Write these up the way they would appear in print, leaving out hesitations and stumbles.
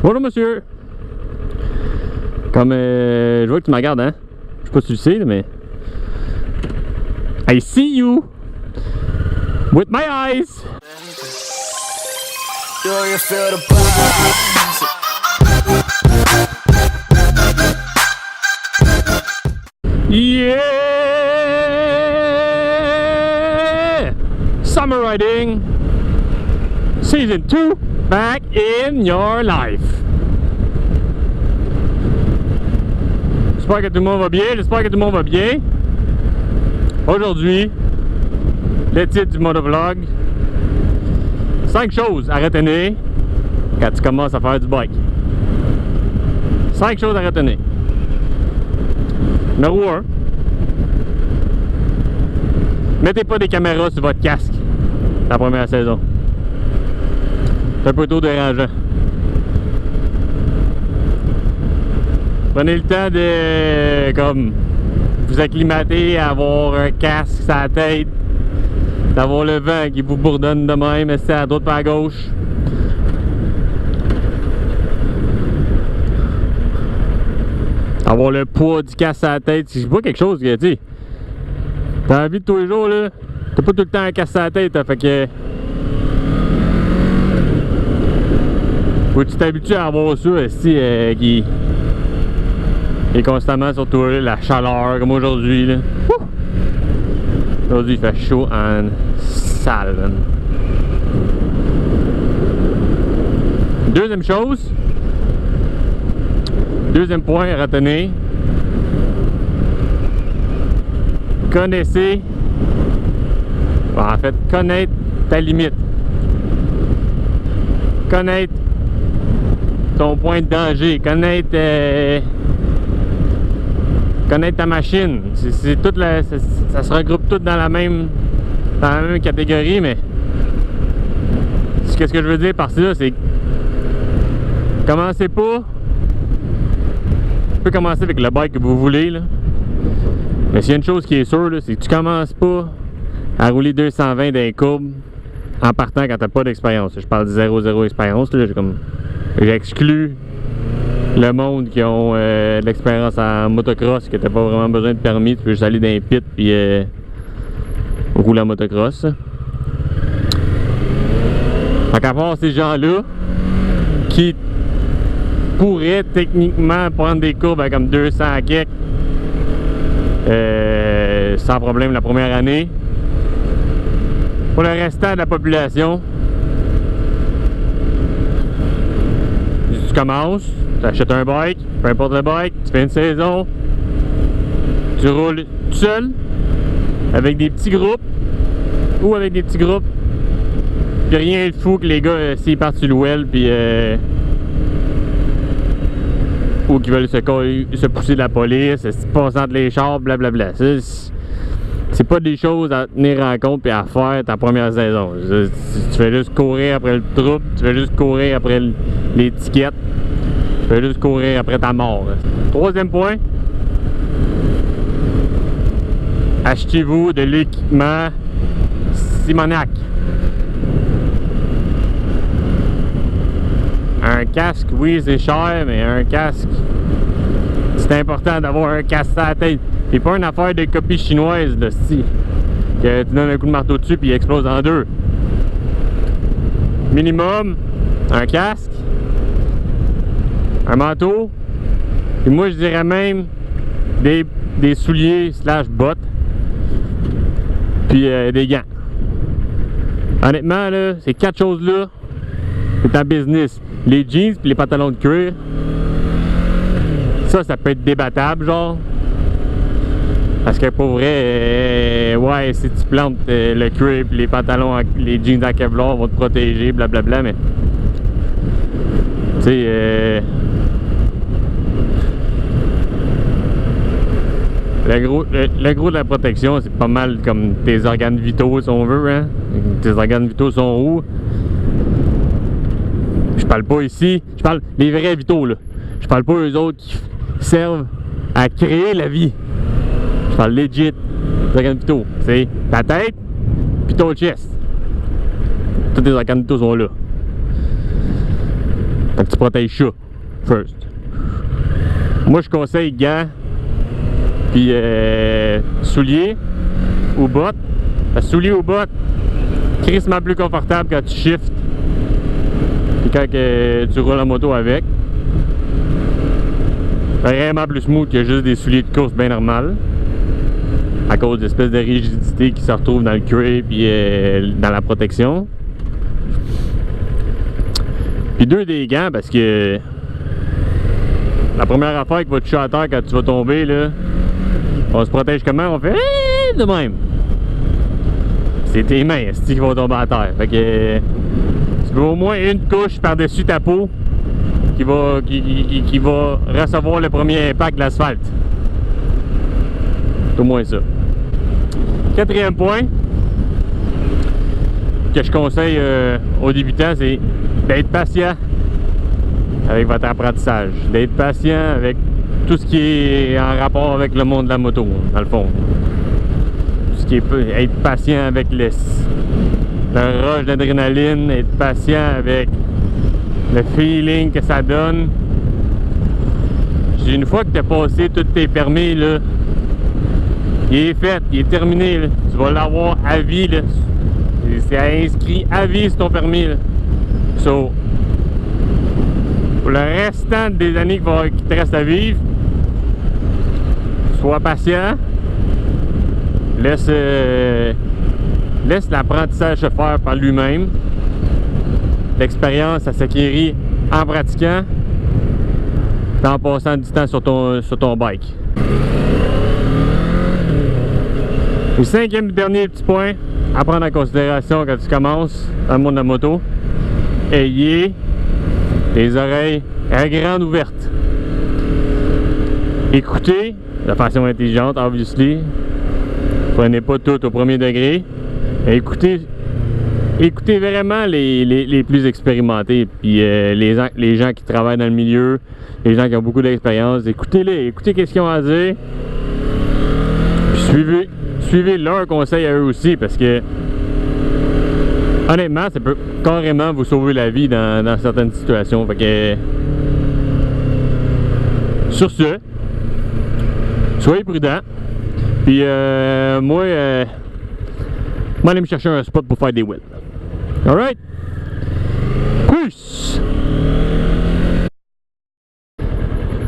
Bonjour monsieur. Comme je vois que tu me regardes, hein. Je sais pas si tu le sais, mais I see you with my eyes. Yeah! Summer Riding Season 2 back in your life. J'espère que tout le monde va bien, Aujourd'hui, le titre du motovlog, 5 choses à retenir quand tu commences à faire du bike. 5 choses à retenir. Numéro 1. Mettez pas des caméras sur votre casque la première saison. C'est un peu trop dérangeant. Prenez le temps de vous acclimater à avoir un casque sur la tête, d'avoir le vent qui vous bourdonne de même, c'est à droite pas à gauche. Avoir le poids du casque sur la tête, c'est pas quelque chose que, tu sais, dans la vie de tous les jours, là, t'as pas tout le temps un casque sur la tête, hein, fait que faut que tu t'habitues à avoir ça, qui est constamment sur toi, là, la chaleur, comme aujourd'hui, là. Aujourd'hui, il fait chaud en salle, man. Deuxième chose, deuxième point à retenir, connaissez, en fait, connaître ta limite, connaître ton point de danger, connaître ta machine. C'est toute ça se regroupe tout dans la même catégorie, mais qu'est-ce que je veux dire par ça, c'est commencez pas. Tu peux commencer avec le bike que vous voulez, là. Mais s'il y a une chose qui est sûre, c'est que tu commences pas à rouler 220 dans les courbes en partant quand t'as pas d'expérience. Je parle de 0 expérience, là. J'exclus le monde qui ont de l'expérience en motocross, que t'as pas vraiment besoin de permis, tu peux juste aller dans les pits puis rouler en motocross. Donc à part ces gens-là qui pourraient techniquement prendre des courbes à comme 200 kek sans problème la première année, pour le restant de la population, tu commences, tu achètes un bike, peu importe le bike, tu fais une saison, tu roules tout seul, avec des petits groupes, ou avec des petits groupes, puis rien de fou que les gars, s'ils partent sur le well, puis ou qui veulent se pousser de la police, se passer entre les chars, blablabla. C'est pas des choses à tenir en compte et à faire ta première saison. Tu fais juste courir après le trouble, tu fais juste courir après l'étiquette, tu fais juste courir après ta mort. Troisième point, achetez-vous de l'équipement Simonac. Un casque, oui, c'est cher, mais un casque, c'est important d'avoir un casque à la tête. C'est pas une affaire de copie chinoise, là, que tu donnes un coup de marteau dessus puis il explose en deux. Minimum, un casque, un manteau, et moi je dirais même des souliers / bottes, puis des gants. Honnêtement, là, ces 4 choses-là, c'est ta business. Les jeans puis les pantalons de cuir, ça peut être débattable, genre. Parce que pour vrai, ouais, si tu plantes le cuir puis les pantalons, les jeans en Kevlar vont te protéger, blablabla, mais tu sais, le gros de la protection, c'est pas mal comme tes organes vitaux, si on veut, hein. Tes organes vitaux sont où? Je parle pas ici, je parle des vrais vitaux, là. Je parle pas eux autres qui servent à créer la vie. Je parle legit des organes vitaux. C'est ta tête puis ton chest. Tous les organes vitaux sont là. Fait que tu protèges ça, first. Moi, je conseille gants, puis souliers ou bottes. Parce que souliers ou bottes, crissement plus confortable quand tu shifts, puis quand tu roules en moto avec. Vraiment plus smooth que juste des souliers de course bien normal. À cause d'espèces de rigidité qui se retrouvent dans le cuir puis dans la protection. Puis deux des gants parce que la première affaire qui va te toucher à terre quand tu vas tomber là, on se protège comment? On fait de même. C'est tes mains qui vont tomber à terre. Fait que tu veux au moins une couche par-dessus ta peau qui va recevoir le premier impact de l'asphalte. C'est au moins ça. Quatrième point que je conseille aux débutants, c'est d'être patient avec votre apprentissage. D'être patient avec tout ce qui est en rapport avec le monde de la moto, dans le fond. Tout ce qui est être patient avec le rush d'adrénaline, être patient avec le feeling que ça donne. Une fois que tu as passé tous tes permis, là, il est fait, il est terminé. Là. Tu vas l'avoir à vie. C'est inscrit à vie sur ton permis. Là. So, pour le restant des années qui te restent à vivre, sois patient. Laisse l'apprentissage se faire par lui-même. L'expérience, ça s'acquérit en pratiquant, en passant du temps sur ton bike. Le cinquième et dernier petit point à prendre en considération quand tu commences dans le monde de la moto, ayez les oreilles à grande ouvertes. Écoutez de façon intelligente, obviously. Prenez pas tout au premier degré. Écoutez vraiment les plus expérimentés, puis les gens qui travaillent dans le milieu, les gens qui ont beaucoup d'expérience. Écoutez-les, écoutez qu'est-ce qu'ils ont à dire. Puis suivez leurs conseils à eux aussi, parce que honnêtement, ça peut carrément vous sauver la vie dans certaines situations. Fait que sur ce, soyez prudents. Puis moi, je vais aller me chercher un spot pour faire des wheels. Alright? Peace!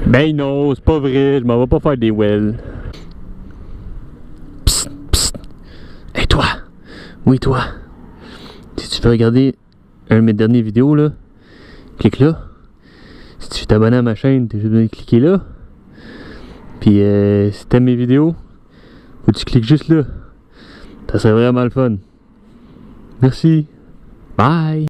Ben non, c'est pas vrai, je m'en vais pas faire des wheels. Psst, psst! Hey toi! Oui toi! Si tu veux regarder un de mes dernières vidéos là, clique là. Si tu veux t'abonner à ma chaîne, t'as juste besoin de cliquer là. Puis si t'aimes mes vidéos, faut que tu cliques juste là. Ça serait vraiment le fun. Merci. Bye!